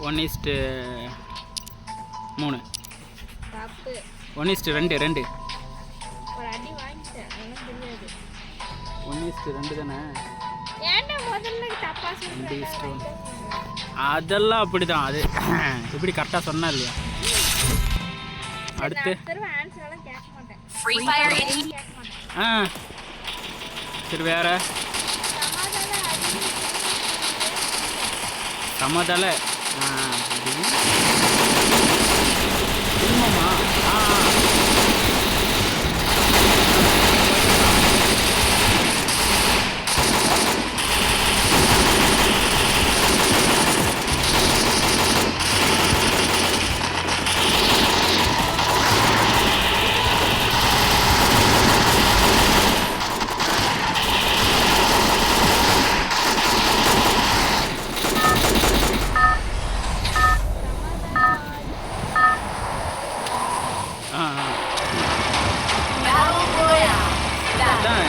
1:3 1:2 1:2 தானே? அதெல்லாம் அப்படிதான். அது எப்படி கரெக்டாக சொன்னா இல்லையா? அடுத்து சரி வேற சமதலை சிம்மமா?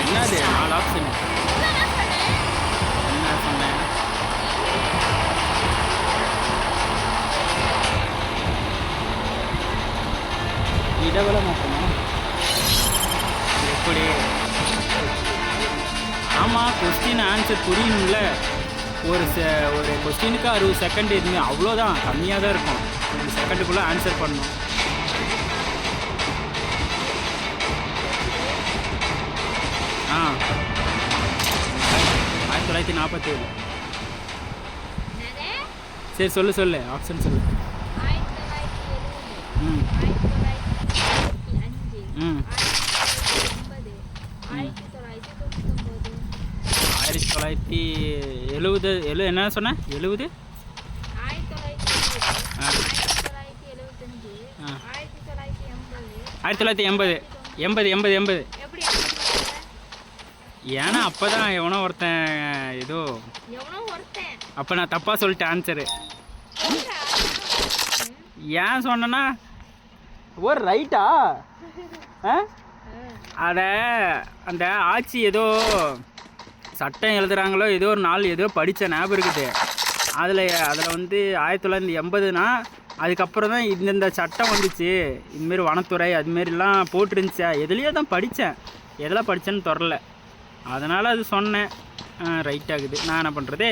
என்னது 4 ஆப்ஷன்? என்ன சொன்னேன்? இடவெள மாற்றணும் எப்படி? ஆமாம், கொஸ்டின் ஆன்சர் புரியணும்ல. ஒரு கொஸ்டினுக்கு 60 செகண்ட் எதுவுமே அவ்வளோதான், கம்மியாக தான் இருக்கும். 2 செகண்டுக்குள்ளே ஆன்சர் பண்ணணும். ஆ 1947. சரி சொல்லு ஆப்ஷன் சொல்லு. 1970. என்ன சொன்ன? 70 1980. ஏன்னா அப்போ தான் எவனோ ஒருத்தன் ஏதோ அப்போ நான் தப்பாக சொல்லிட்டேன் ஆன்சரு. ஏன் சொன்னேன்னா ஒரு ரைட்டா அந்த ஆட்சி ஏதோ சட்டம் எழுதுகிறாங்களோ ஏதோ ஒரு நாள் ஏதோ படித்த ஞாபகம் இருக்குது. அதில் வந்து 1980னா அதுக்கப்புறம் தான் இந்தந்த சட்டம் வந்துச்சு. இதுமாரி வனத்துறை அதுமாரிலாம் போட்டுருந்துச்சா எதுலேயோ தான் படித்தேன். எதெல்லாம் படித்தேன்னு தெரில, அதனால் அது சொன்னேன். ரைட் ஆகுது. நான் என்ன பண்ணுறது?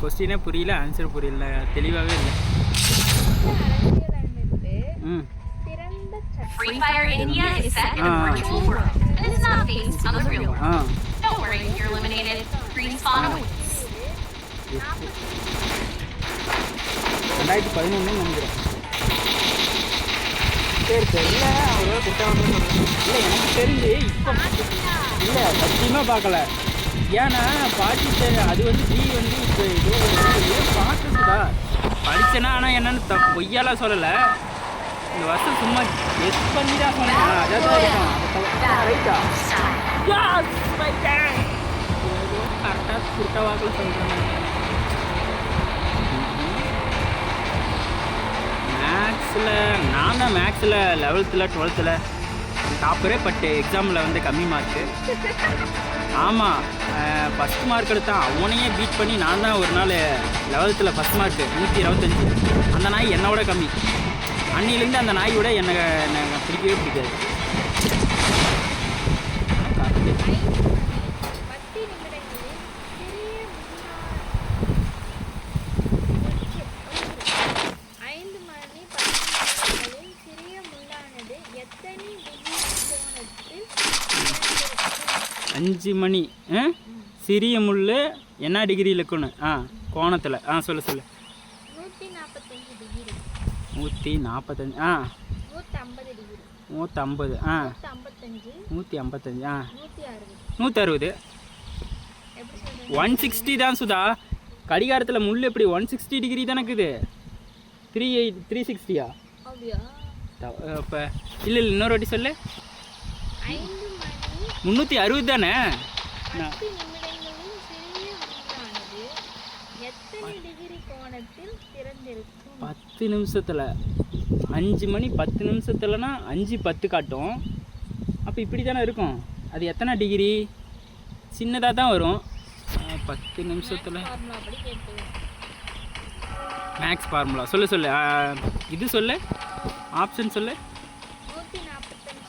கொஸ்டினே புரியல, ஆன்சர் புரியல, தெளிவாகவே இல்லை. Free Fire India is set in the virtual world and is not based on the real world. Don't worry if you're eliminated. Respawn awaits. 2011 நினைக்கிறேன். சரி இல்லை அவ்வளோ குற்றம் இல்லை எனக்கு தெரிஞ்சு இப்போ இல்லை சத்தியமாக பார்க்கல. ஏன்னா பாட்டி அது வந்து ஜி வந்து இப்போ ஏதோ பார்த்துச்சுதா படித்தேன்னா. ஆனால் என்னென்னு பொய்யாலாம் சொல்லலை, இந்த வருஷம் சும்மா எஸ் பண்ணி தான் சொன்னேன். அதான் இருக்கும் ரைட்டா கரெக்டாக குருட்டா வாக்கில் சொல்கிறேன். மேக்ஸில் நான் தான் மேக்ஸில் 11th 12th டாப்பரே, பட் எக்ஸாமில் வந்து கம்மி மார்க்கு. ஆமாம், ஃபஸ்ட் மார்க் எடுத்தான். அவனையே பீட் பண்ணி நான் தான் ஒரு நாள் 11th ஃபஸ்ட் மார்க்கு 125. அந்த நாய் என்னோட கம்மி. அன்னிலேருந்து அந்த நாயோட என்னை பிடிக்கவே பிடிக்காது. 5 மணி சிறிய முள் என்ன டிகிரியில் இருக்கணும்? கோணத்தில் சொல்லு 145 டிகிரி 145 150 டிகிரி 150 155 155 160 எப்படி சொல்றது? 160 தான் சுதா. கடிகாரத்தில் முள் எப்படி 160 டிகிரி தானே இருக்குது? 360 அப்படியா? இப்போ இல்லை இன்னொரு வாட்டி சொல்லு. 5 மணி 360 தானே? 10 நிமிடங்களில் சிறிய முள்ளானது எத்தனை டிகிரி கோணத்தில் திறந்திருக்கும்? 10 நிமிஷத்தில் 5 மணி 10 நிமிஷத்துலனா 5:10 காட்டும். அப்போ இப்படி தானே இருக்கும். அது எத்தனை டிகிரி? சின்னதாக தான் வரும். 10 நிமிஷத்தில் ஃபார்முலா படி கேட்டு மேக்ஸ் ஃபார்முலா சொல்லு இது சொல்லு, ஆப்ஷன் சொல்லு. 145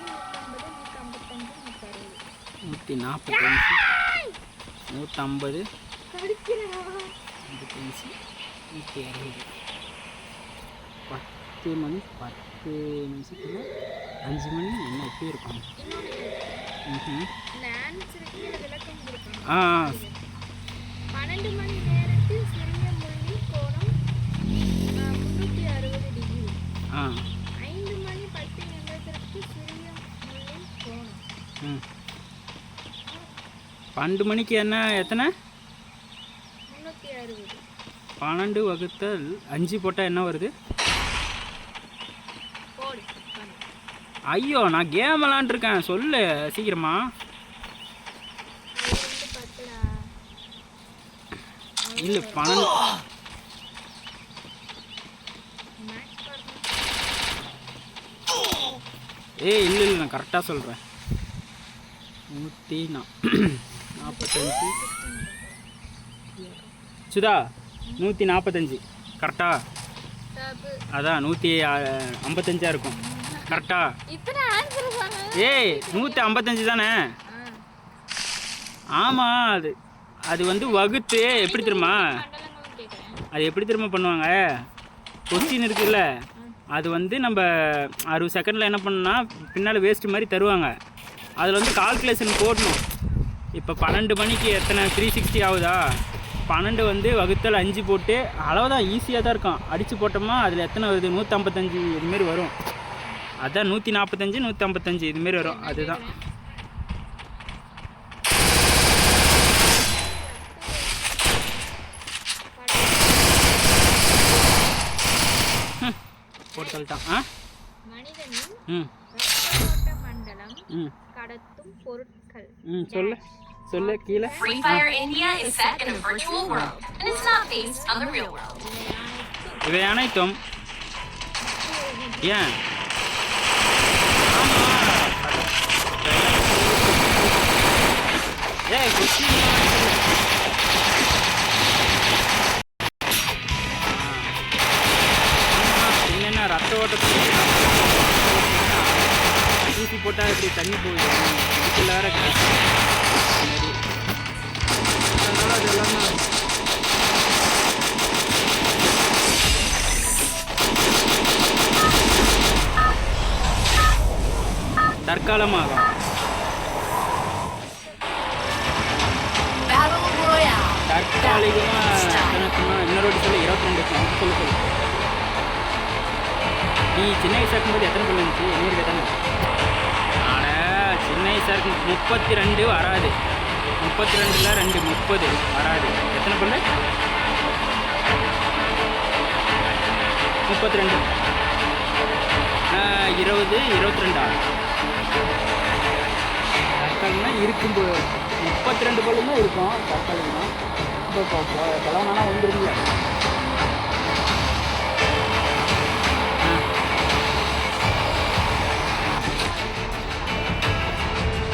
150 155 160 145 150 கடிக்கிறா 155 160. 10 மணி 10 நிமிஷத்தில் 5 மணி என்ன எப்படி இருக்கும்? இந்த ஆன்சருக்கு விளக்கம் கொடுக்கணும். 12 மணி நேரத்தில் சிறிய முள்ளின் கோணம் 360 டிகிரி. 5 மணி 10 நிமிடத்திற்கு சிறிய முள்ளின் கோணம் 12 மணிக்கு என்ன எத்தனை? 360. 12 வகுத்தல் 5 போட்டால் என்ன வருது? போடு. ஐயோ நான் கேம் விளாண்டுருக்கேன், சொல்லு சீக்கிரமா. இல்லை 12 இல்லை நான் கரெக்டாக சொல்கிறேன். 145 சுதா 145 கரெக்டா? அதான் 155 இருக்கும் கரெக்டா? இத்தனை ஆன்சர் சொன்னேன். 155 தானே? ஆமாம். அது வந்து வகுத்து எப்படி தெரியுமா? மண்டலங்களும் கேக்குறேன். அது எப்படி திரும்ப பண்ணுவாங்க? கொஸ்டின் இருக்குல்ல, அது வந்து நம்ம 60 செகண்டில் என்ன பண்ணணும்னா பின்னால் வேஸ்ட்டு மாதிரி தருவாங்க. அதில் வந்து கால்குலேஷன் போடணும். இப்போ 12 மணிக்கு எத்தனை 360 ஆகுதா? 12 வந்து வகுத்தல் 5 போட்டு அளவுதான், ஈஸியாக தான் இருக்கும். அடித்து போட்டோமா அதில் எத்தனை வருது? 155 இதுமாரி வரும். அதான் 145 155 இதுமாரி வரும். அதுதான் போட்டு சொல்லிட்டான். மனிதனின் ரத்த ஓட்ட மண்டலம் கடத்தும் பொருட்கள் சொல்லு கீழே. Free Fire India is set in a virtual world, and it's not based on the real world. இவை அனைத்தும் ஏன் என்னென்ன ரத்த ஓட்டத்துக்கு ஊசி போட்டால் இப்படி தண்ணி போகுது, இதுக்குள்ள வேற அதனால அது எல்லாமே தற்காலமாக தற்காலிகமாக இன்னொரு வாட்டி சொல்லு. 22 சொல்லு. நீ சின்ன வயசாக இருக்கும்போது எத்தனை பல்லு இருந்துச்சு? என்ன கேட்டானே? ஆனால் சின்ன வயசாக இருக்கும் 32 வராது. 32ல் 2 30 வராது. எத்தனை பல்லு? 32 20 22 தற்காலிகம்னா இருக்கும்போது 32 பல்லுமே இருக்கும் தற்காலிகமாக. இப்போ கலவனா வந்துருங்க.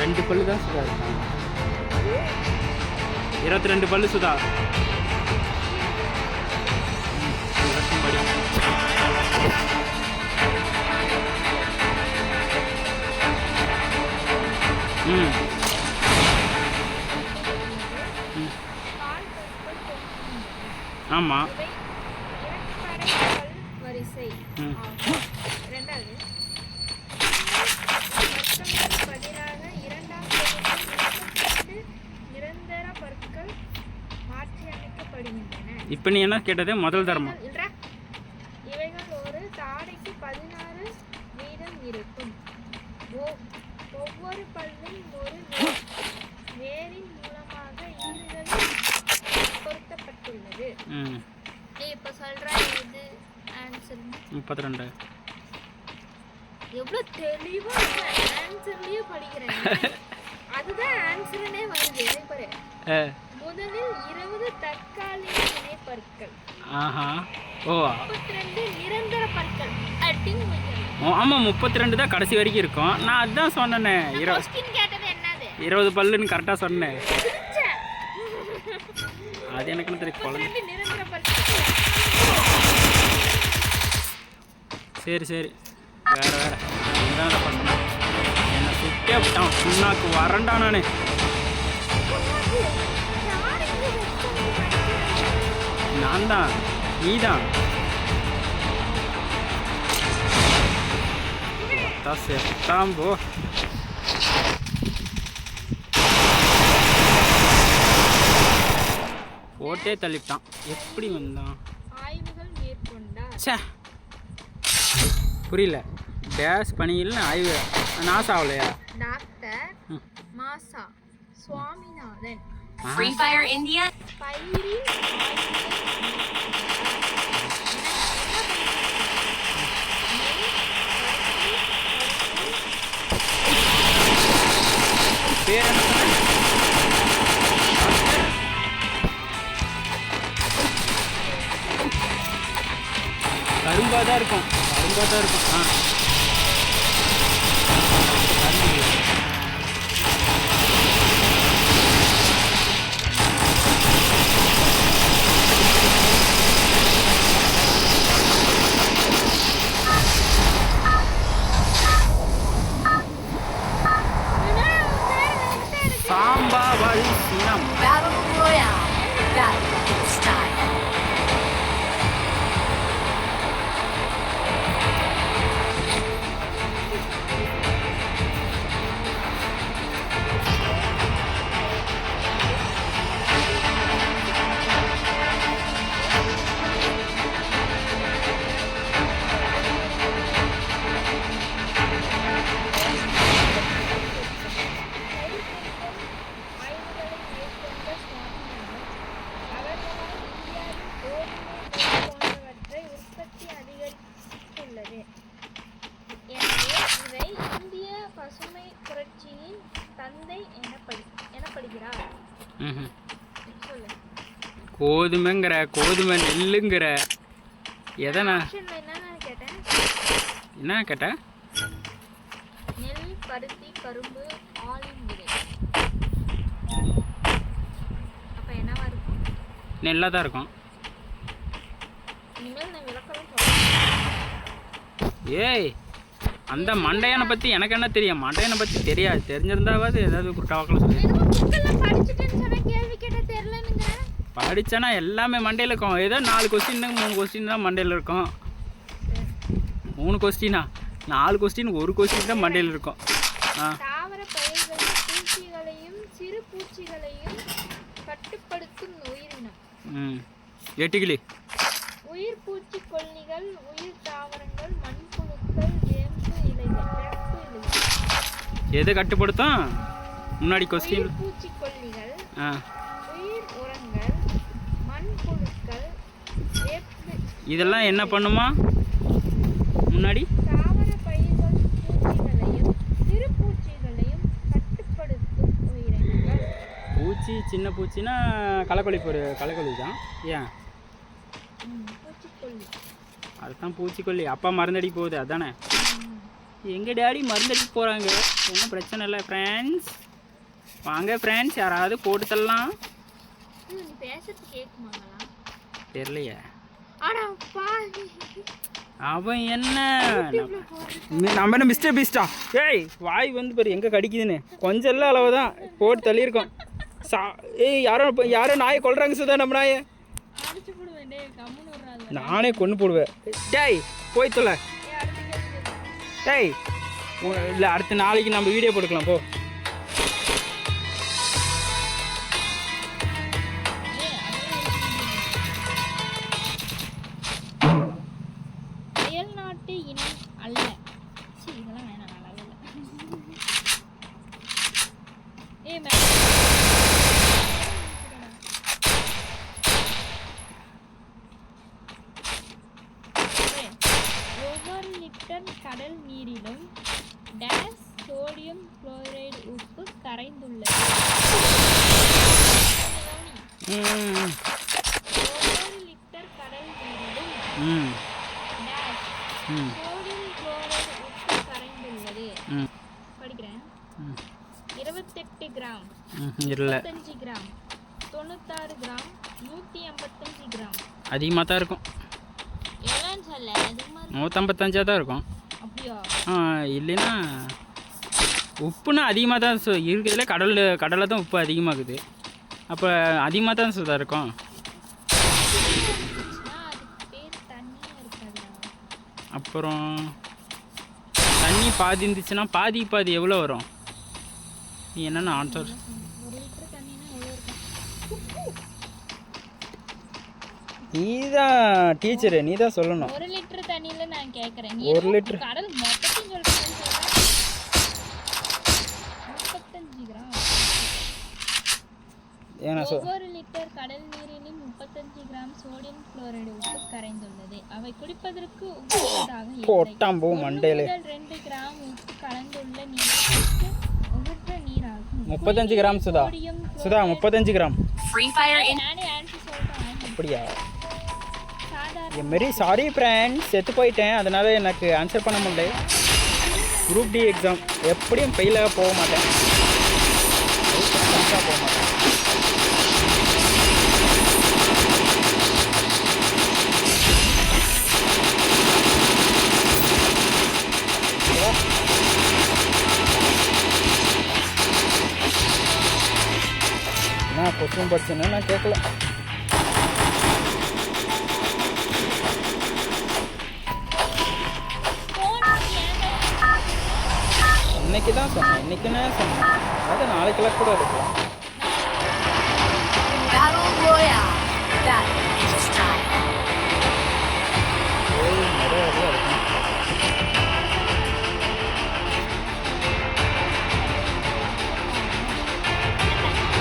2 பல்லு தான் சுதா இருக்காங்க. 22 பல்லு சுதா. ஆமாம். வரிசை. ரெண்டாவது பதிலாக 2ஆம் இப்போ நீ என்ன கேட்டது முதல் தரமா? இல்லைடா. இவைகள் ஒரு தாடைக்கு 16 வீதம் இருக்கும். ஒவ்வொரு பல்லும் ஒரு வேரின் மூலமாக ஈறுகளில் பொருத்தப்பட்டுள்ளது. நீ இப்போ சொல்ற இது ஆன்சர் 32. எவ்வளோ தெளிவா ஆன்சர்லயே படிக்கிறேன். அதுதான் ஆன்சர்னே வருது. பாரு. முதலில் 20 தற்காலிக இணைப்பற்கள். ஆஹா. ஓ 32 நிரந்தர பற்கள். அடிங் ஆமாம் 32 தான் கடைசி வரைக்கும் இருக்கும். நான் அதுதான் சொன்னேனே. क्वेश्चन கேட்டது என்னது? 20 பல்லுன்னு கரெக்டாக சொன்னேன். அது எனக்கு என்ன தெரியும் குழந்தை. 32 நிரந்தர பற்கள். சரி சரி வேற என்னடா பண்ண என்ன சுட்டே விட்டான். புண்ணாக்கு வரண்டா நான். நான் தான் நீ தான் செத்தான் போ. போட்டே தள்ளிவிட்டான். எப்படி வந்தான்? ஆய்வுகள் மேற்கொண்டார். சே புரியல. டேஷ் பணியில் ஆய்வு நாசாவலையா? டாக்டர் மாசா சுவாமிநாதன். Free Fire India. பயிரில் பேர் என்ன சொன்ன? கரும்பாக தான் இருக்கும். ஆ சாம்பாவளி சினம். Battle Royale. Battle style. கோதுமைங்கிற கோதுமை நெல்லுங்கிற எதனா என்ன கேட்ட? நெல், பருத்தி, கரும்பு, ஆலிவ் விதை. அப்ப என்னவா இருக்கும்? நெல்லாக தான் இருக்கும். இனிமேல் நான் விளக்கம் சொல்றேன். ஏய் அந்த மண்டையனை பற்றி எனக்கு என்ன தெரியும்? மண்டையனை பற்றி தெரியாது. தெரிஞ்சிருந்தாவது ஏதாவது குட்டாவாக்கில் சொல்லி படித்தேன்னா எல்லாமே மண்டையில் இருக்கும். ஏதோ 4 கொஸ்டின் 3 கொஸ்டின் தான் மண்டையில் இருக்கும். 3 கொஸ்டினா 4 கொஸ்டின் 1 கொஸ்டின் தான் மண்டையில் இருக்கும். தாவர பயிர்களில் பூச்சிகளையும் சிறு பூச்சிகளையும் கட்டுப்படுத்தும் உயிரினம். எட்டுக்கிளி. உயிர் பூச்சிக்கொல்லிகள், உயிர் தாவரங்கள், மண்புழுக்கள், வேம்பு இலைகள். எதை கட்டுப்படுத்தும்? முன்னாடி கொஸ்டின். பூச்சிக்கொல்லிகள், உயிர் உரங்கள், மண்புழுக்கள், இதெல்லாம் என்ன பண்ணுமா? முன்னாடி தாவர பயிர்கள் பூச்சிகளையும் சிறு பூச்சிகளையும் கட்டுப்படுத்தும் உயிரினங்கள். பூச்சி சின்ன பூச்சினா களைக்கொல்லி களைக்கொல்லி தான். ஏன் பூச்சிக்கொல்லி? அதுதான் பூச்சிக்கொல்லி. அப்பா மருந்தடிக்க போகுது அதானே? எங்கள் டேடி மருந்தடிக்க போகிறாங்க. ஒன்றும் பிரச்சனை இல்லை ஃப்ரெண்ட்ஸ். வாங்க ஃப்ரெண்ட்ஸ், யாராவது போட்டு தரலாம். நீ பேசுறது கேட்குமாங்களா? தெரியலையே. அவன் என்ன நம்ம என்ன மிஸ்டர் பீஸ்டா? ஏய் வாய் வந்து பாரு எங்கே கடிக்குதுன்னு. கொஞ்சம் இல்லை அளவு தான் போட்டு தள்ளியிருக்கோம். ஏய் யாரோ நாயை கொல்றாங்க சுதா. நம்ம நாயை நானே கொண்டு போடுவேன். டேய் போய் தொலை. டேய் இல்லை அடுத்த நாளைக்கு நம்ம வீடியோ போட்டுக்கலாம் போ. அயல்நாட்டு இனம் அல்ல. சீ, இதெல்லாம் வேணாம், நல்லாவே இல்லை. ஒவ்வொரு லிட்டர் கடல் நீரிலும் டேஸ் சோடியம் குளோரைடு உப்பு கரைந்துள்ளது. ஒவ்வொரு லிட்டர் கடல் நீரிலும் டேஸ் சோடியம் குளோரைடு உப்பு கரைந்துள்ளது. படிக்கிறேன். 28 கிராம், 35 கிராம், 96 கிராம், 155 கிராம். அதிகமாக தான் இருக்கும். எவ்வளோன்னு சொல்ல? 155 தான் இருக்கும். அப்படியா? இல்லைன்னா உப்புனா அதிகமாக தான் இருக்கிறதுல கடலில் தான் உப்பு அதிகமாகுது. அப்போ அதிகமாக தான் சுதா இருக்கும். அப்புறம் தண்ணி பாதி இருந்துச்சுன்னா பாதி எவ்வளோ வரும்? நீ என்னென்ன ஆன்சர்? 1 லிட்டர் தண்ணினா எவ்வளோ இருக்கும்? நீ தான் டீச்சரு, நீ தான் சொல்லணும். 1 லிட்டர் தண்ணியில் நான் கேட்குறேன். 1 லிட்டர் கடல் மொத்தத்தையும் சொல்கிறேன். 35 கிராம். ஒவ்வொரு லிட்டர் கடல் நீரிலும் 35 கிராம் சோடியம் குளோரைடு உப்பு கரைந்துள்ளது. அவை குடிப்பதற்கு உகந்ததாக இல்லை. 2 கிராம் உப்பு கலந்துள்ள நீருக்கு உகந்த நீராகும். 35 கிராம் சுதா 35 கிராம். நானே ஆன்சர் சொல்றேன். அப்படியா? சாதாரண எம்மாரி சாரி ஃப்ரெண்ட்ஸ், செத்து போயிட்டேன், அதனால எனக்கு ஆன்சர் பண்ண முடியல. குரூப் டி எக்ஸாம் எப்படியும் ஃபெயிலாக போக மாட்டேன். போக மாட்டேன். நான் கொஸ்டின் படிச்சேன்னா நான் கேட்கல. இன்னைக்கு தான் சொன்னேன், இன்னைக்குன்னு சொன்னேன். அது நாளைக்கெல்லாம் கூட இருக்கலாம். நிறைய இருக்கும்.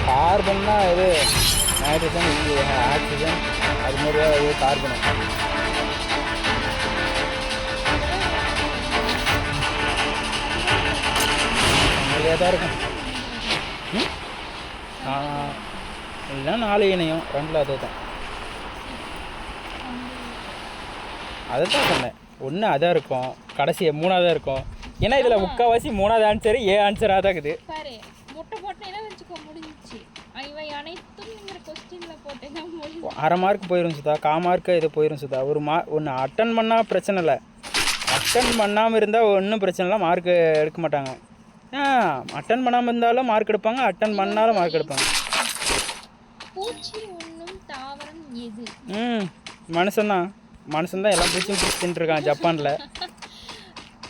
கார்பன்னா இது நைட்ரஜன், ஆக்சிஜன், அது மாதிரி இது கார்பன். நிறையா தான் இருக்கும். இல்லைன்னா 4 இணையம் 2ல் அதே தான். அதை தான் சொன்னேன். ஒன்று அதாக இருக்கும், கடைசி 3ஆவதாக இருக்கும். ஏன்னா இதில் முக்கால்வாசி 3ஆவது ஆன்சரு ஆன்சராக தான் இருக்குது. முட்டை போட்டேன்னா வச்சுக்கோ, முடிஞ்சிச்சு. இவை அனைத்தும் கொஸ்டினில் போட்டேன்னா முடிஞ்சு 1/2 மார்க் போயிடும் சுதா, 1/4 மார்க்கு இது போயிடும் சுதா. ஒன்று அட்டன் பண்ணால் பிரச்சனை இல்லை, அட்டன் பண்ணாமல் இருந்தால் ஒன்றும் பிரச்சனை இல்லை, மார்க்கு எடுக்க மாட்டாங்க. அட்டன் பண்ணாமல் இருந்தாலும் மார்க் எடுப்பாங்க, அட்டன் பண்ணாலும் மார்க் எடுப்பாங்க. பூச்சி உண்ணும் தாவரம் எது? மனுஷன்தான் எல்லாம் பூச்சியும் பிடிச்சிட்டு இருக்கான் ஜப்பானில்.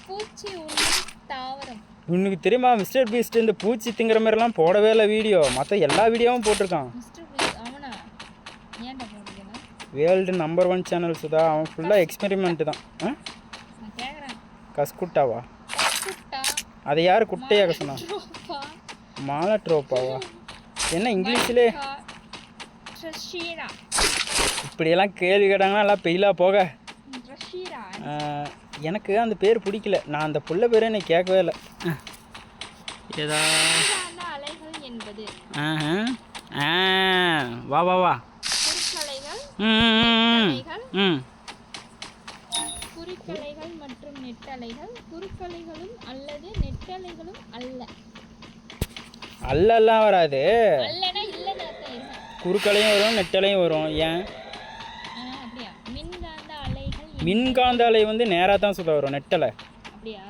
பூச்சி உண்ணும் தாவரம் உனக்கு தெரியுமா? மிஸ்டர் பீஸ்ட் இந்த பூச்சி திங்கிற மாதிரிலாம் போடவே இல்லை வீடியோ, மற்ற எல்லா வீடியோவும் போட்டிருக்கான். World number 1 channel Sudha. அவன் ஃபுல்லாக எக்ஸ்பெரிமெண்ட்டு தான். கஸ்குட்டாவா? அதை யார் குட்டையாக சொன்னா? மாலட்ரோப்பாவா? என்ன இங்கிலீஷ்லே இப்படியெல்லாம் கேள்வி கேட்டாங்கன்னா எல்லாம் பெயிலாக போக. எனக்கு அந்த பேர் பிடிக்கல, நான் அந்த புள்ள பேரை எனக்கு கேட்கவே இல்லை. ஏதா வா வா வா. குறுக்கலைகள் மற்றும் நெட்டலைகள். குறுக்கலைகளும் அல்லது நெட்டலைகளும் அல்ல. அல்லெல்லாம் வராது, அல்லனா இல்லன்னு அர்த்தம். குறுக்கலையும் வரும் நெட்டலையும் வரும். ஏன்? அப்படியா? மின்காந்த அலைகள். மின்காந்த அலை வந்து நேராக தான் சுதா வரும், நெட்டலை. அப்படியா?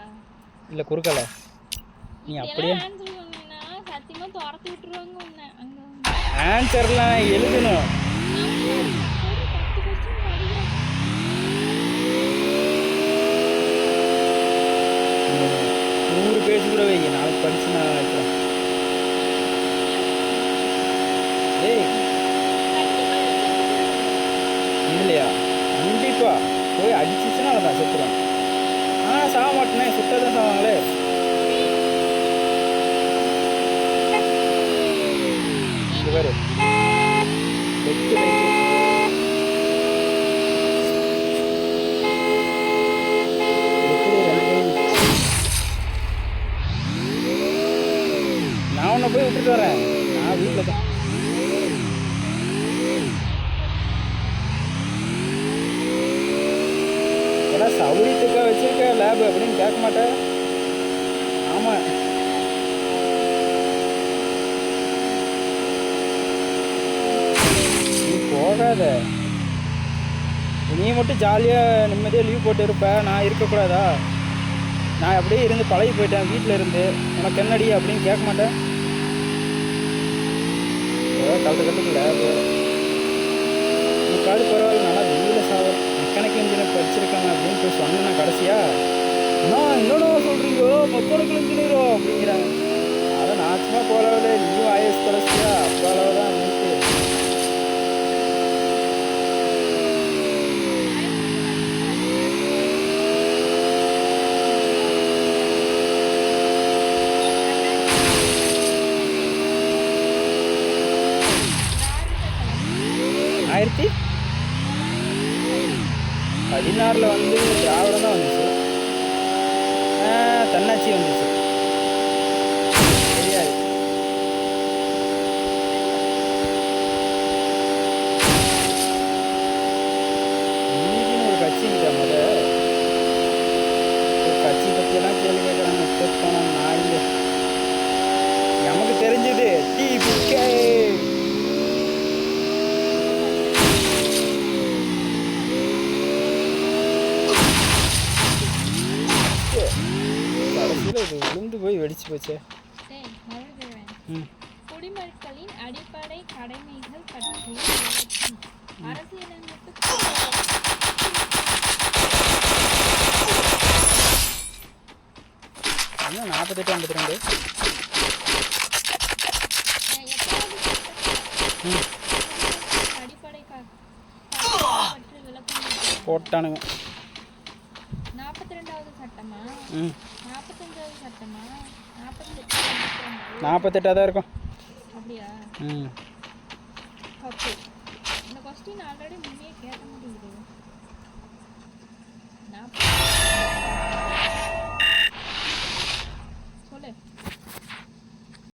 இல்லை குறுக்கலை. நீ அப்படியே சத்தியமா துரத்தி விட்டுருவாங்க உன்னை. ஆன்சர்லாம் எழுதணும். 100 பேஜ் கூட வைங்க, நாளைக்கு படிச்சு நான் வைக்கிறேன். ஏய் இல்லையா? கண்டிப்பா போய் அடிச்சிச்சுன்னா அவ்வளோதான் செத்துருவாங்க. சாக மாட்டேனே, சுட்டதான் சாவாங்களே. இவர் நான் உன்னை போய் விட்டுட்டு வரேன். நான் வீட்டில் தான் எல்லாம் சௌரியத்துக்காக வச்சிருக்க லேபு அப்படின்னு கேட்க மாட்டேன். ஆமாம், நீ போகாத. நீ மட்டும் ஜாலியாக நிம்மதியாக லீவ் போட்டு இருப்ப, நான் இருக்கக்கூடாதா? நான் அப்படியே இருந்து பழகி போயிட்டேன் வீட்டில் இருந்து. உனக்கு என்னடி அப்படின்னு கேட்க மாட்டேன். கலட்டுக்கு லேபு காடு பரவாயில்ல, நல்லா வெயிலில் சாவரம். மெக்கானிக்கல் இன்ஜினியர் படிச்சிருக்காங்க அப்படின்னு போய் சொன்னேன். கடைசியா இன்னொன்று சொல்கிறீங்கோ மெக்கானிக்கல் இன்ஜினியரோ அப்படிங்கிறாங்க. அதை நான் சும்மா போகல, நீயும் ஐஎஸ் கடைசியா அப்போ அளவு தான் அப்படின்ட்டு. ஆயிரத்தி 16 வந்து திராவிடம் தான் வந்துச்சு. தன்னாட்சி வந்துச்சு. தெரியாது. நீதினு ஒரு கட்சி கிட்ட ஒரு கட்சி பற்றியெல்லாம் கேள்வி கேட்குறாங்க. நான் இல்லை, நமக்கு தெரிஞ்சது டிபிகே. இது விழுந்து போய் வெடிச்சு போச்சே. குடிமக்களின் அடிப்படை கடமைகள் பற்றி அரசியலமைப்பு 48-52 அடிப்படை பற்றி விளக்கம் போட்டானுங்க. 42வது சட்டமா 45வது சட்டமா 48 தான் இருக்கும். அப்படியா? ஓகே, இந்த क्वेश्चन ஆல்ரெடி முன்னே கேட்ட மாதிரி இருக்குது.